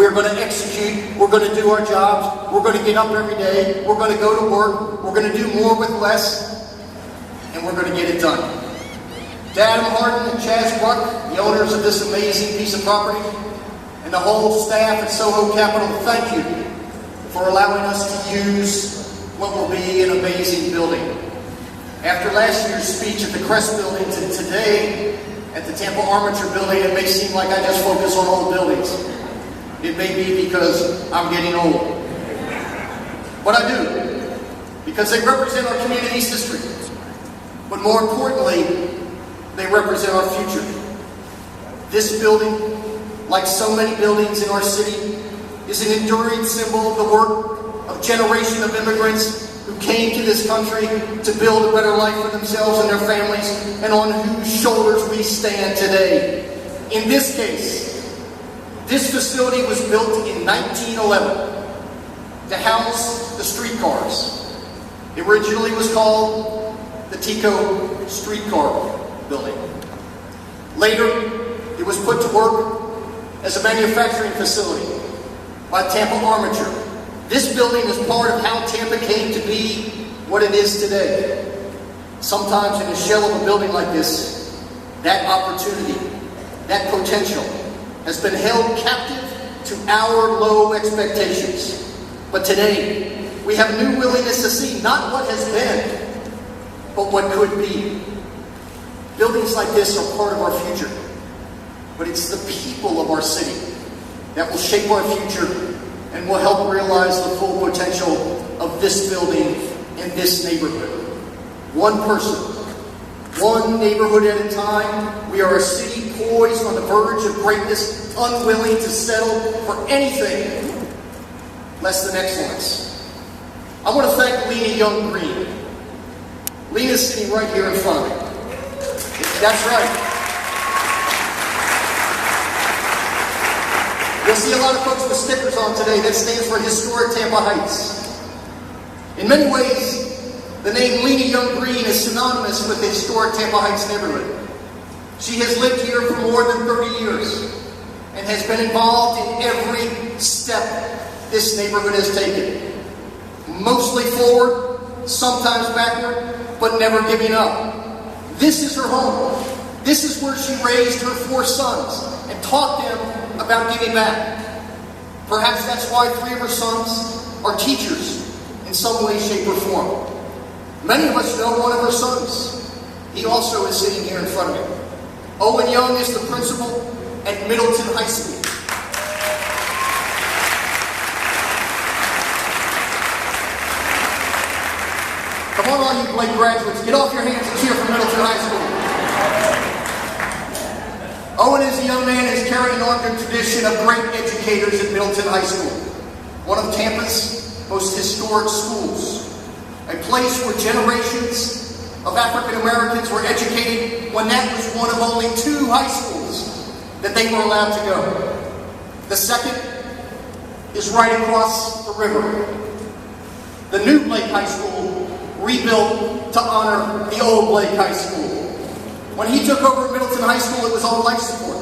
we're going to execute, we're going to do our jobs, we're going to get up every day, we're going to go to work, we're going to do more with less, and we're going to get it done. To Adam Harden and Chaz Buck, the owners of this amazing piece of property, and the whole staff at Soho Capital, thank you for allowing us to use what will be an amazing building. After last year's speech at the Crest Building to today at the Tampa Armature Building, it may seem like I just focus on old buildings. It may be because I'm getting old. But I do, because they represent our community's history. But more importantly, they represent our future. This building, like so many buildings in our city, is an enduring symbol of the work of generations of immigrants who came to this country to build a better life for themselves and their families, and on whose shoulders we stand today. In this case, this facility was built in 1911 to house the streetcars. It originally was called the Tico Streetcar Building. Later, it was put to work as a manufacturing facility by Tampa Armature. This building is part of how Tampa came to be what it is today. Sometimes in a shell of a building like this, that opportunity, that potential, has been held captive to our low expectations. But today, we have a new willingness to see not what has been, but what could be. Buildings like this are part of our future, but it's the people of our city that will shape our future and will help realize the full potential of this building and this neighborhood. One person, one neighborhood at a time. We are a city poised on the verge of greatness, unwilling to settle for anything less than excellence. I want to thank Lena Young Green. Lena's sitting right here in front of me. That's right. You'll see a lot of folks with stickers on today that stands for Historic Tampa Heights. In many ways, the name Lena Young Green is synonymous with the historic Tampa Heights neighborhood. She has lived here for more than 30 years and has been involved in every step this neighborhood has taken. Mostly forward, sometimes backward, but never giving up. This is her home. This is where she raised her 4 sons and taught them about giving back. Perhaps that's why 3 of her sons are teachers in some way, shape, or form. Many of us know one of her sons. He also is sitting here in front of me. Owen Young is the principal at Middleton High School. Come on, all you Blake graduates, get off your hands and cheer for Middleton High School. Owen is a young man who is carrying on the tradition of great educators at Middleton High School, one of Tampa's most historic schools, a place where generations of African Americans were educated when that was one of only 2 high schools that they were allowed to go. The second is right across the river. The new Blake High School rebuilt to honor the old Blake High School. When he took over Middleton High School, it was on life support,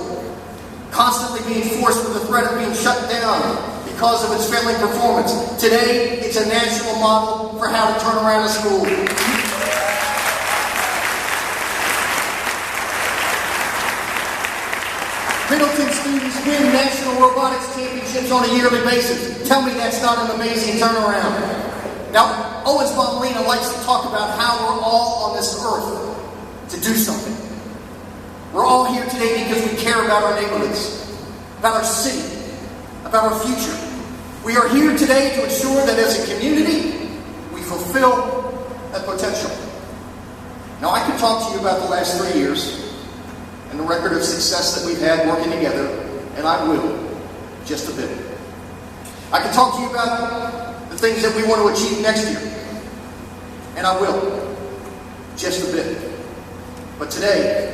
constantly being forced with the threat of being shut down because of its failing performance. Today, it's a national model for how to turn around a school. Middleton students win national robotics championships on a yearly basis. Tell me that's not an amazing turnaround. Now, Owen's mom, Lena, likes to talk about how we're all on this earth to do something. We're all here today because we care about our neighborhoods, about our city, about our future. We are here today to ensure that as a community, we fulfill that potential. Now, I could talk to you about the last 3 years and the record of success that we've had working together, and I will, just a bit. I can talk to you about the things that we want to achieve next year, and I will, just a bit. But today,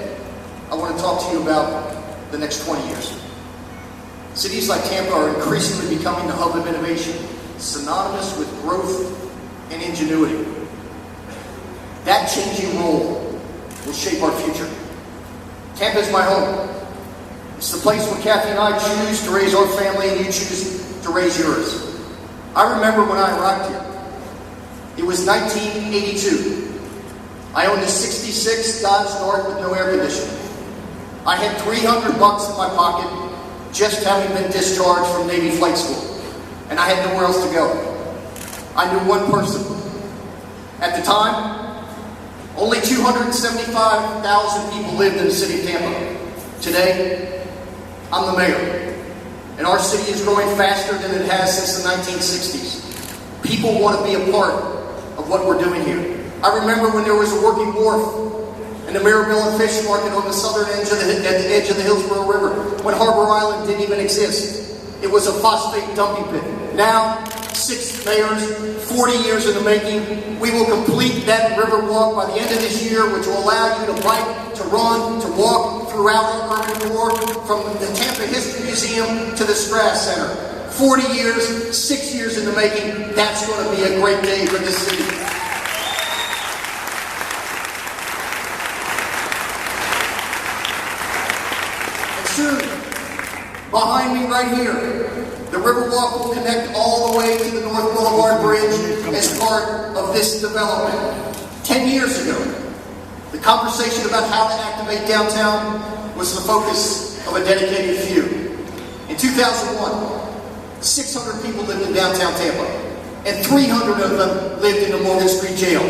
I want to talk to you about the next 20 years. Cities like Tampa are increasingly becoming the hub of innovation, synonymous with growth and ingenuity. That changing role will shape our future. Tampa is my home. It's the place where Kathy and I choose to raise our family and you choose to raise yours. I remember when I arrived here. It was 1982. I owned a 66 Dodge Dart with no air conditioning. I had $300 in my pocket, just having been discharged from Navy flight school. And I had nowhere else to go. I knew one person. At the time, only 275,000 people lived in the city of Tampa. Today, I'm the mayor. And our city is growing faster than it has since the 1960s. People want to be a part of what we're doing here. I remember when there was a working wharf and the Maribel Fish Market on the southern edge of the Hillsborough River, when Harbor Island didn't even exist. It was a phosphate dumping pit. Now, 6 mayors, 40 years in the making, we will complete that river walk by the end of this year, which will allow you to bike, to run, to walk throughout our urban core, from the Tampa History Museum to the Strass Center. 40 years, 6 years in the making, that's going to be a great day for this city. Soon, behind me right here, the Riverwalk will connect all the way to the North Boulevard Bridge as part of this development. 10 years ago, the conversation about how to activate downtown was the focus of a dedicated few. In 2001, 600 people lived in downtown Tampa, and 300 of them lived in the Morgan Street Jail.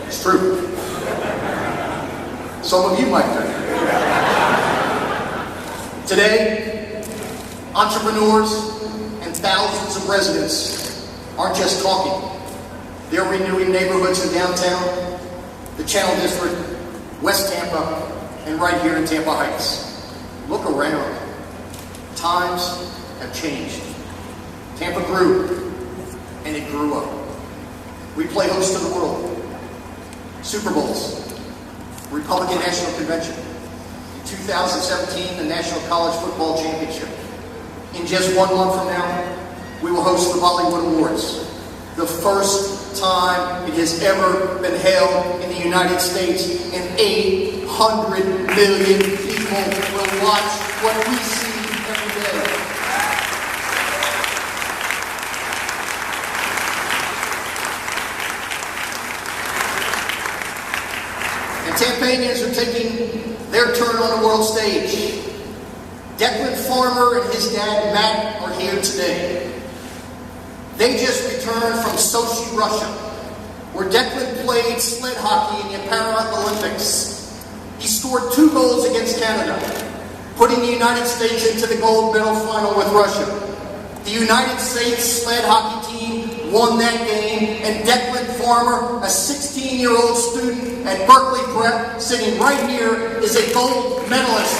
It's true. Some of you might think. Today, entrepreneurs and thousands of residents aren't just talking. They're renewing neighborhoods in downtown, the Channel District, West Tampa, and right here in Tampa Heights. Look around. Times have changed. Tampa grew, and it grew up. We play host to the world. Super Bowls. Republican National Convention. In 2017, the National College Football Championship. In just 1 month from now, we will host the Bollywood Awards. The first time it has ever been held in the United States, and 800 million people will watch what we see every day. Tampanians are taking their turn on the world stage. Declan Farmer and his dad Matt are here today. They just returned from Sochi, Russia, where Declan played sled hockey in the Paralympics. He scored 2 goals against Canada, putting the United States into the gold medal final with Russia. The United States sled hockey team won that game, and Declan Farmer, a 16-year-old student at Berkeley Prep, sitting right here, is a gold medalist.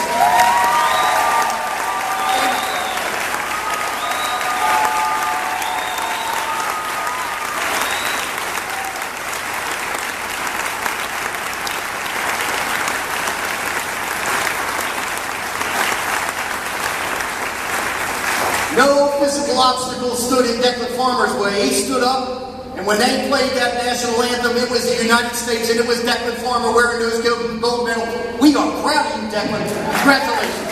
No physical obstacle stood in Declan Farmer's way. He stood up, and when they played that national anthem, it was the United States, and it was Declan Farmer wearing his gold medal. We are proud of you, Declan. Congratulations.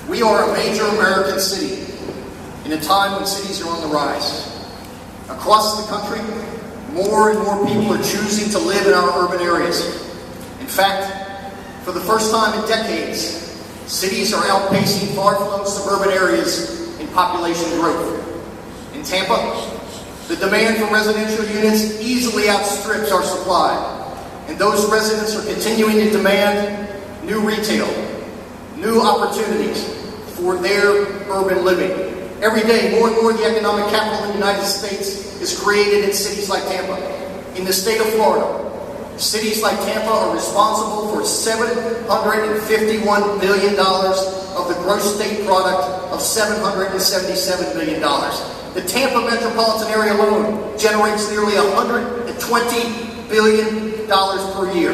We are a major American city in a time when cities are on the rise. Across the country, more and more people are choosing to live in our urban areas. In fact, for the first time in decades, cities are outpacing far-flung suburban areas in population growth. In Tampa, the demand for residential units easily outstrips our supply, and those residents are continuing to demand new retail, new opportunities for their urban living. Every day, more and more of the economic capital in the United States is created in cities like Tampa. In the state of Florida, cities like Tampa are responsible for $751 billion of the gross state product of $777 billion. The Tampa metropolitan area alone generates nearly $120 billion per year.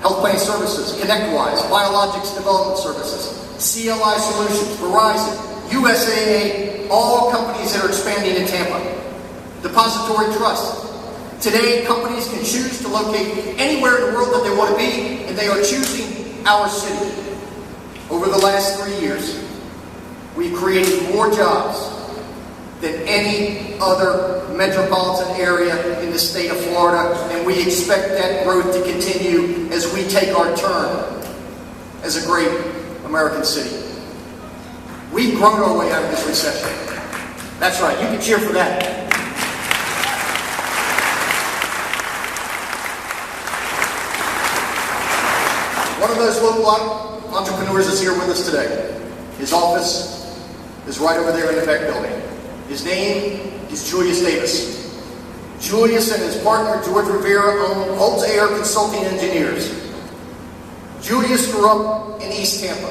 Health plan services, ConnectWise, Biologics Development Services, CLI Solutions, Verizon, USAA, all companies that are expanding in Tampa. Depository Trust. Today, companies can choose to locate anywhere in the world that they want to be, and they are choosing our city. Over the last 3 years, we've created more jobs than any other metropolitan area in the state of Florida, and we expect that growth to continue as we take our turn as a great American city. We've grown our way out of this recession. That's right, you can cheer for that. One of those local entrepreneurs is here with us today. His office is right over there in the back building. His name is Julius Davis. Julius and his partner George Rivera own Holtz Air Consulting Engineers. Julius grew up in East Tampa.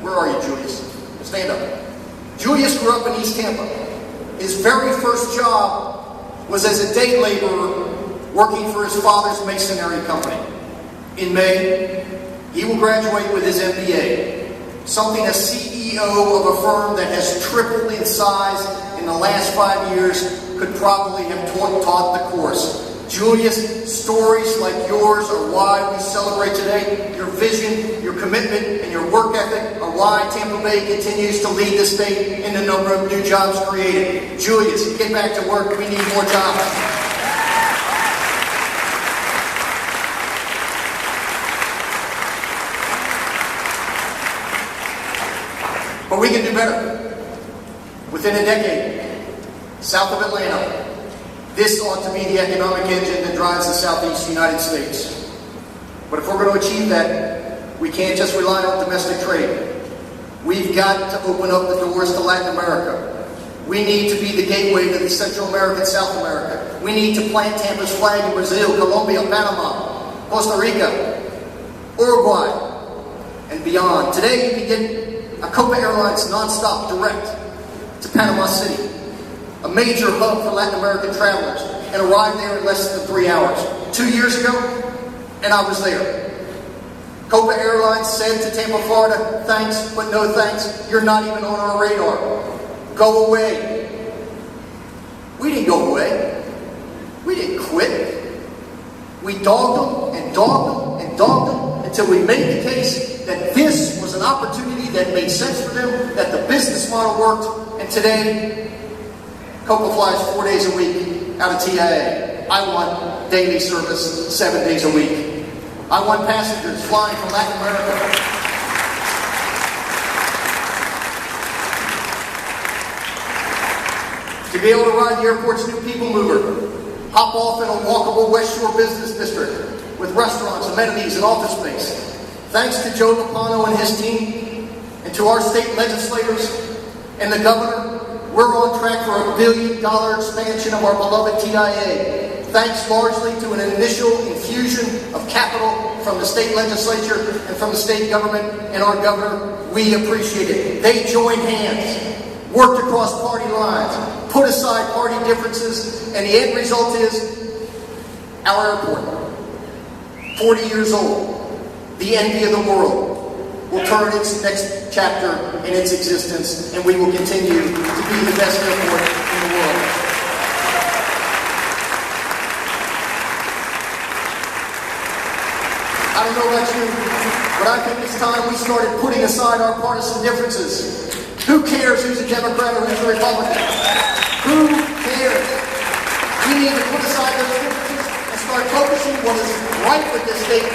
Where are you, Julius? Stand up. Julius grew up in East Tampa. His very first job was as a day laborer working for his father's masonry company. In May, he will graduate with his MBA, something a CEO of a firm that has tripled in size in the last 5 years could probably have taught the course. Julius, stories like yours are why we celebrate today. Your vision, your commitment, and your work ethic are why Tampa Bay continues to lead the state in the number of new jobs created. Julius, get back to work. We need more jobs. But we can do better. Within a decade, south of Atlanta, this ought to be the economic engine that drives the southeast United States. But if we're going to achieve that, we can't just rely on domestic trade. We've got to open up the doors to Latin America. We need to be the gateway to the Central America and South America. We need to plant Tampa's flag in Brazil, Colombia, Panama, Costa Rica, Uruguay, and beyond. Today, you can get a Copa Airlines nonstop direct to Panama City, a major hub for Latin American travelers, and arrive there in less than 3 hours. 2 years ago, and I was there. Copa Airlines said to Tampa, Florida, thanks, but no thanks. You're not even on our radar. Go away. We didn't go away. We didn't quit. We dogged them and dogged them and dogged them until we made the case that this was an opportunity that made sense for them, that the business model worked, and today, Copa flies 4 days a week out of TIA. I want daily service 7 days a week. I want passengers flying from Latin America. To be able to ride the airport's new people mover, hop off in a walkable West Shore business district with restaurants, amenities, and office space. Thanks to Joe Lopano and his team, and to our state legislators and the governor, we're on track for $1 billion expansion of our beloved TIA. Thanks largely to an initial infusion of capital from the state legislature and from the state government and our governor. We appreciate it. They joined hands, worked across party lines, put aside party differences, and the end result is our airport, 40 years old, the envy of the world, will turn its next chapter in its existence, and we will continue to be the best airport in the world. I don't know about you, but I think it's time we started putting aside our partisan differences. Who cares who's a Democrat or who's a Republican? Who cares? We need to put aside those differences and start focusing what is right with this state.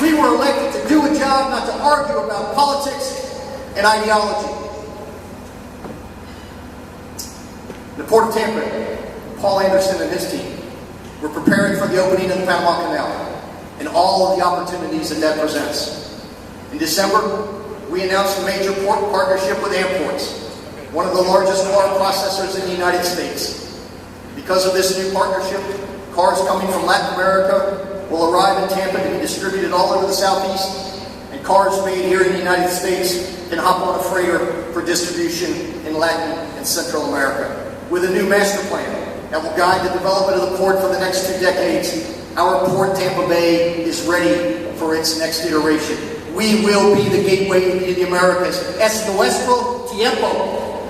We were elected to do a job, not to argue about politics and ideology. In the Port of Tampa, Paul Anderson and his team were preparing for the opening of the Panama Canal and all of the opportunities that that presents. In December, we announced a major port partnership with Amports, one of the largest car processors in the United States. Because of this new partnership, cars coming from Latin America will arrive in Tampa to be distributed all over the Southeast, and cars made here in the United States can hop on a freighter for distribution in Latin and Central America. With a new master plan that will guide the development of the port for the next 2 decades, our port, Tampa Bay, is ready for its next iteration. We will be the gateway to the Americas. Es nuestro tiempo.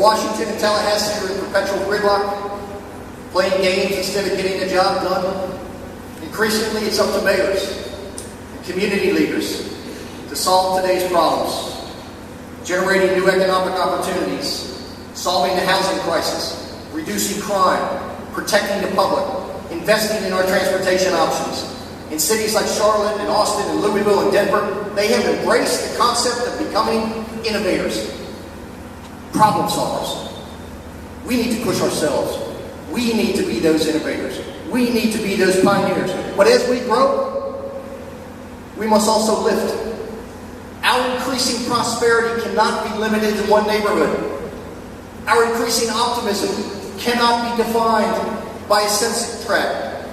Washington and Tallahassee are in perpetual gridlock, playing games instead of getting the job done. Increasingly, it's up to mayors and community leaders to solve today's problems, generating new economic opportunities, solving the housing crisis, reducing crime, protecting the public, investing in our transportation options. In cities like Charlotte and Austin and Louisville and Denver, they have embraced the concept of becoming innovators, problem solvers. We need to push ourselves. We need to be those innovators. We need to be those pioneers. But as we grow, we must also lift. Our increasing prosperity cannot be limited to one neighborhood. Our increasing optimism cannot be defined by a census tract.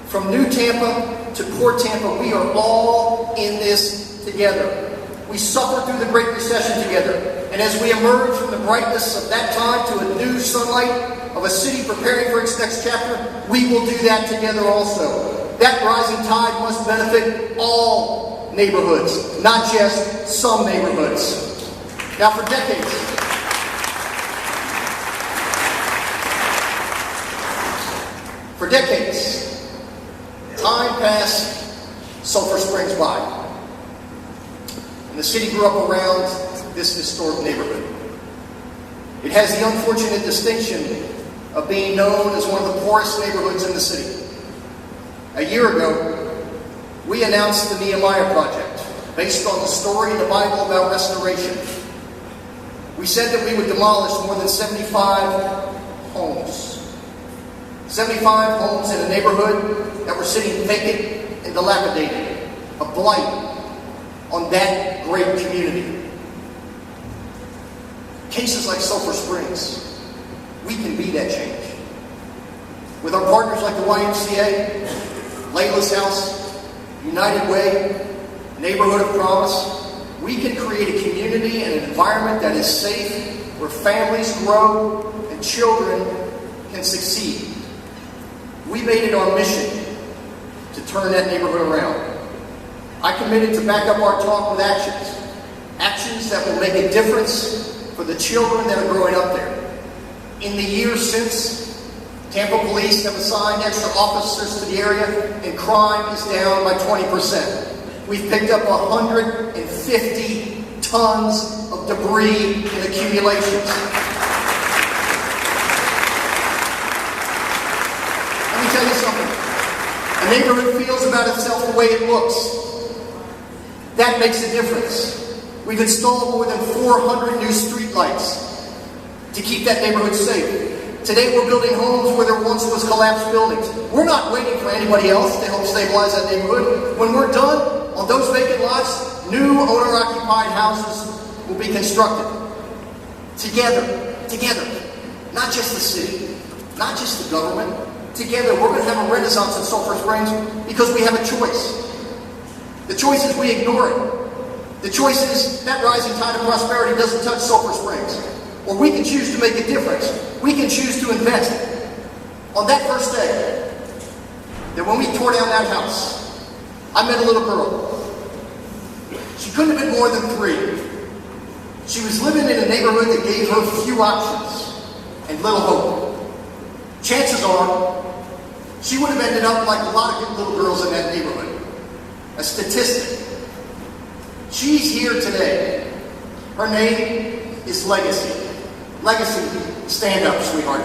From New Tampa to Port Tampa, we are all in this together. We suffered through the Great Recession together. And as we emerge from the brightness of that time to a new sunlight of a city preparing for its next chapter, we will do that together also. That rising tide must benefit all neighborhoods, not just some neighborhoods. Now, for decades, time passed Sulphur Springs by. And the city grew up around this historic neighborhood. It has the unfortunate distinction of being known as one of the poorest neighborhoods in the city. A year ago, we announced the Nehemiah Project, based on the story in the Bible about restoration. We said that we would demolish more than 75 homes. 75 homes in a neighborhood that were sitting vacant and dilapidated, a blight on that great community. Cases like Sulphur Springs, we can be that change. With our partners like the YMCA, Layla's House, United Way, Neighborhood of Promise, we can create a community and an environment that is safe, where families grow and children can succeed. We made it our mission to turn that neighborhood around. I committed to back up our talk with actions. Actions that will make a difference for the children that are growing up there. In the years since, Tampa police have assigned extra officers to the area, and crime is down by 20%. We've picked up 150 tons of debris and accumulations. Let me tell you something. A neighborhood feels about itself the way it looks. That makes a difference. We've installed more than 400 new streetlights to keep that neighborhood safe. Today we're building homes where there once was collapsed buildings. We're not waiting for anybody else to help stabilize that neighborhood. When we're done, on those vacant lots, new owner-occupied houses will be constructed. Together, not just the city, not just the government. Together, we're going to have a renaissance in Sulphur Springs because we have a choice. The choice is we ignore it. The choice is that rising tide of prosperity doesn't touch Sulphur Springs. Or we can choose to make a difference. We can choose to invest. On that first day, that when we tore down that house, I met a little girl. She couldn't have been more than 3. She was living in a neighborhood that gave her few options and little hope. Chances are, she would have ended up like a lot of good little girls in that neighborhood. A statistic. She's here today. Her name is Legacy. Legacy, stand up, sweetheart.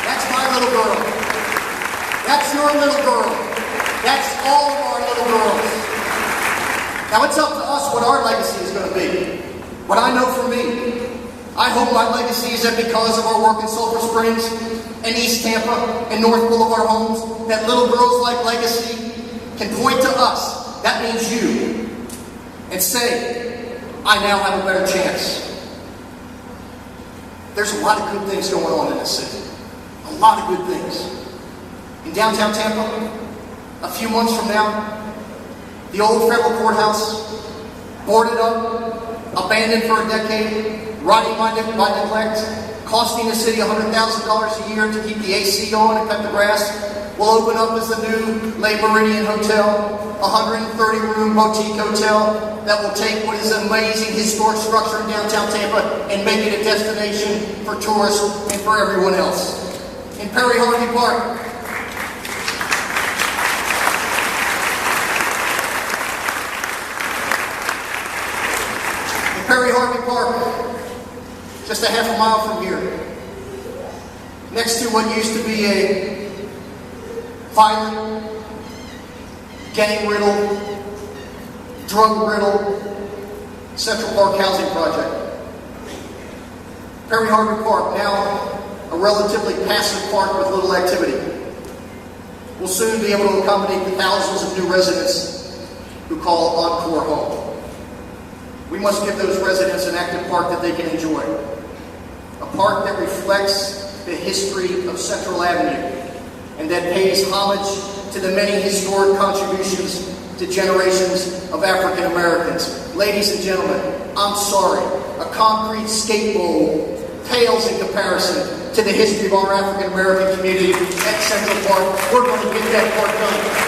That's my little girl. That's your little girl. That's all of our little girls. Now it's up to us what our legacy is going to be. What I know for me, I hope my legacy is that because of our work in Sulphur Springs and East Tampa and North Boulevard Homes, that little girls like Legacy can point to us, that means you, and say, I now have a better chance. There's a lot of good things going on in this city. A lot of good things. In downtown Tampa, a few months from now, the old federal courthouse, boarded up, abandoned for a decade, rotting by neglect, costing the city $100,000 a year to keep the AC on and cut the grass. will open up as the new Le Méridien Hotel, a 130-room boutique hotel that will take what is an amazing historic structure in downtown Tampa and make it a destination for tourists and for everyone else. In Perry Harvey Park, just a half a mile from here, next to what used to be a violent, gang-riddled, drug-riddled Central Park housing project. Perry Harvey Park, now a relatively passive park with little activity, will soon be able to accommodate the thousands of new residents who call Encore home. We must give those residents an active park that they can enjoy. A park that reflects the history of Central Avenue and that pays homage to the many historic contributions to generations of African Americans. Ladies and gentlemen, I'm sorry, a concrete skate bowl pales in comparison to the history of our African American community at Central Park. We're going to get that park done.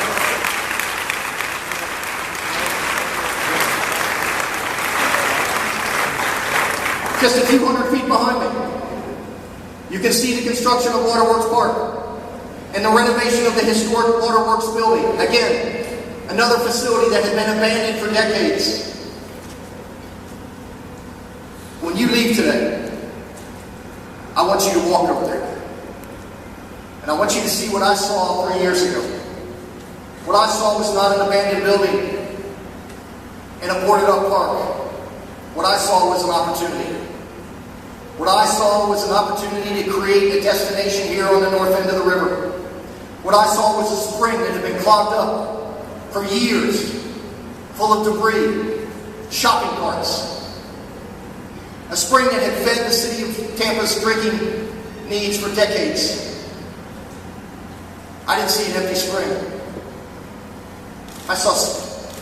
Just a few hundred feet behind me, you can see the construction of Waterworks Park and the renovation of the historic Waterworks building. Again, another facility that had been abandoned for decades. When you leave today, I want you to walk over there. And I want you to see what I saw 3 years ago. What I saw was not an abandoned building in a boarded up park. What I saw was an opportunity. What I saw was an opportunity to create a destination here on the north end of the river. What I saw was a spring that had been clogged up for years, full of debris, shopping carts. A spring that had fed the city of Tampa's drinking needs for decades. I didn't see an empty spring. I saw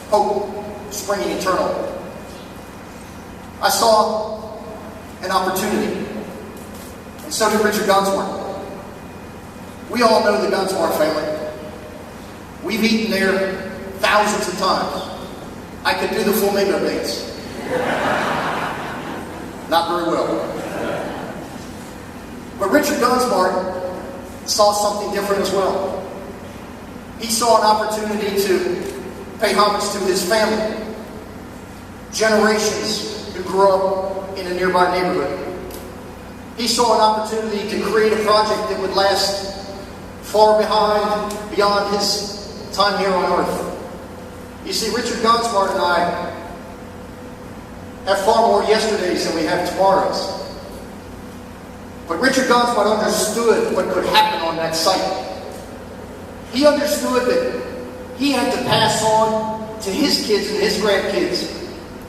hope springing eternal. I saw an opportunity. And so did Richard Gunsmart. We all know the Gunsmart family. We've eaten there thousands of times. I could do the flamingo dance. Not very well. But Richard Gunsmart saw something different as well. He saw an opportunity to pay homage to his family. Generations who grew up in a nearby neighborhood. He saw an opportunity to create a project that would last far beyond his time here on earth. You see, Richard Gunsmart and I have far more yesterdays than we have tomorrows. But Richard Gunsmart understood what could happen on that site. He understood that he had to pass on to his kids and his grandkids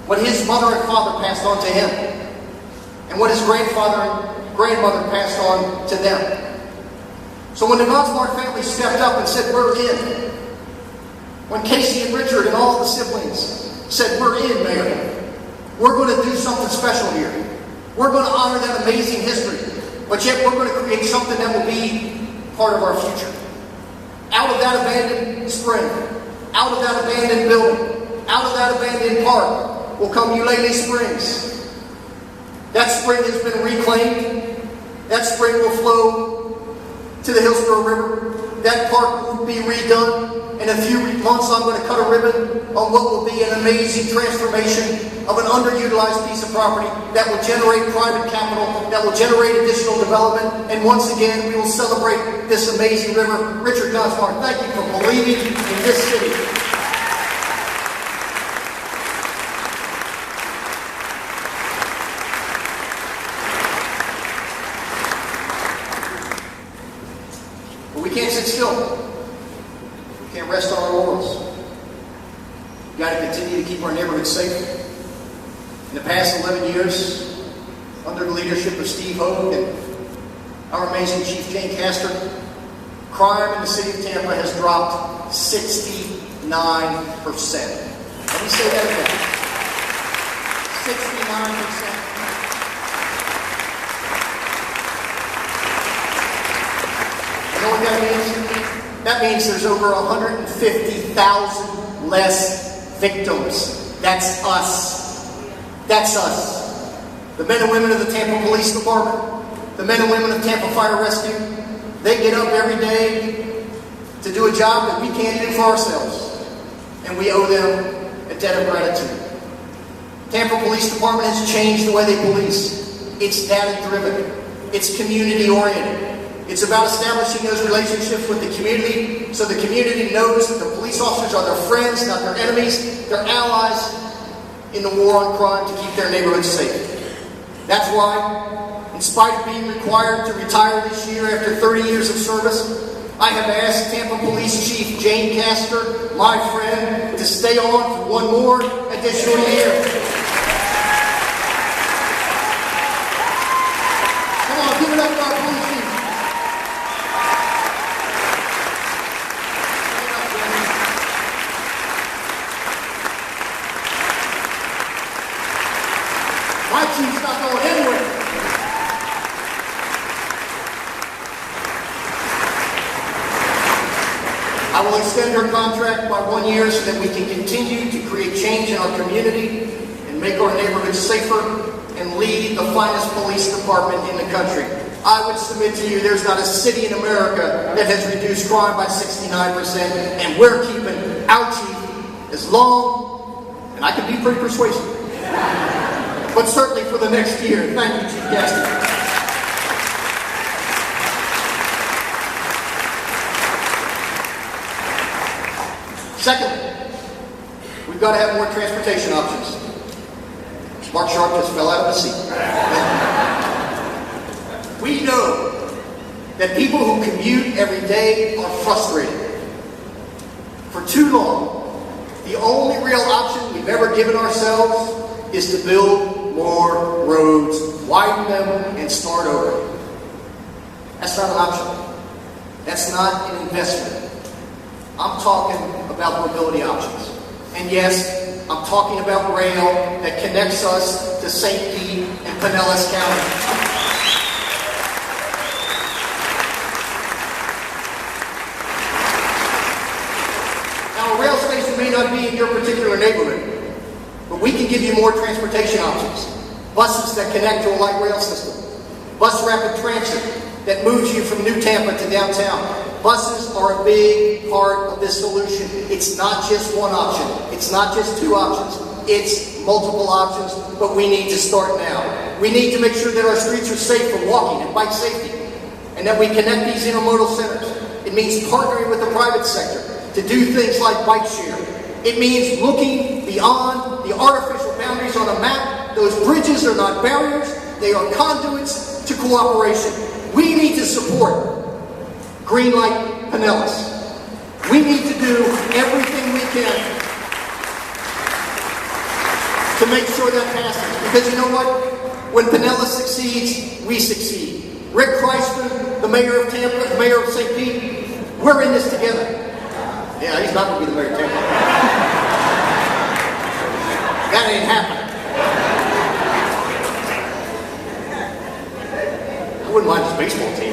what his mother and father passed on to him, and what his grandfather and grandmother passed on to them. So when the Gunsmart family stepped up and said, "We're in," when Casey and Richard and all the siblings said, "We're in, Mayor. We're going to do something special here. We're going to honor that amazing history, but yet we're going to create something that will be part of our future." Out of that abandoned spring, out of that abandoned building, out of that abandoned park will come Eulalie Springs. That spring has been reclaimed. That spring will flow to the Hillsborough River. That park will be redone. In a few months, I'm going to cut a ribbon on what will be an amazing transformation of an underutilized piece of property that will generate private capital, that will generate additional development, and once again, we will celebrate this amazing river. Richard Gunsmart, thank you for believing in this city. But we can't sit still. We can't rest on our laurels. We've got to continue to keep our neighborhoods safe. In the past 11 years, under the leadership of Steve Hogue and our amazing Chief Jane Castor, crime in the city of Tampa has dropped 69%. Let me say that again. 69%. You know what that means? That means there's over 150,000 less victims. That's us. That's us. The men and women of the Tampa Police Department, the men and women of Tampa Fire Rescue, they get up every day to do a job that we can't do for ourselves. And we owe them a debt of gratitude. Tampa Police Department has changed the way they police. It's data-driven. It's community-oriented. It's about establishing those relationships with the community so the community knows that the police officers are their friends, not their enemies, their allies in the war on crime to keep their neighborhoods safe. That's why, in spite of being required to retire this year after 30 years of service, I have asked Tampa Police Chief Jane Castor, my friend, to stay on for one more additional year. Come on, give it up for our police chief. My chief's not going anywhere. I will extend her contract by 1 year so that we can continue to create change in our community and make our neighborhoods safer and lead the finest police department in the country. I would submit to you there's not a city in America that has reduced crime by 69%, and we're keeping our chief as long, and I can be pretty persuasive, but certainly for the next year. Thank you, Chief Castor. Secondly, we've got to have more transportation options. Mark Sharp just fell out of the seat. We know that people who commute every day are frustrated. For too long, the only real option we've ever given ourselves is to build more roads, widen them, and start over. That's not an option. That's not an investment. I'm talking about mobility options. And yes, I'm talking about rail that connects us to St. Pete and Pinellas County. Now, a rail station may not be in your particular neighborhood, but we can give you more transportation options. Buses that connect to a light rail system. Bus rapid transit that moves you from New Tampa to downtown. Buses are a big part of this solution. It's not just one option. It's not just two options. It's multiple options, but we need to start now. We need to make sure that our streets are safe for walking and bike safety, and that we connect these intermodal centers. It means partnering with the private sector to do things like bike share. It means looking beyond the artificial boundaries on a map. Those bridges are not barriers. They are conduits to cooperation. We need to support Green Light Pinellas. We need to do everything we can to make sure that passes. Because you know what? When Pinellas succeeds, we succeed. Rick Chrysler, the mayor of Tampa, the mayor of St. Pete, we're in this together. Yeah, he's not going to be the mayor of Tampa. That ain't happening. I wouldn't mind his baseball team.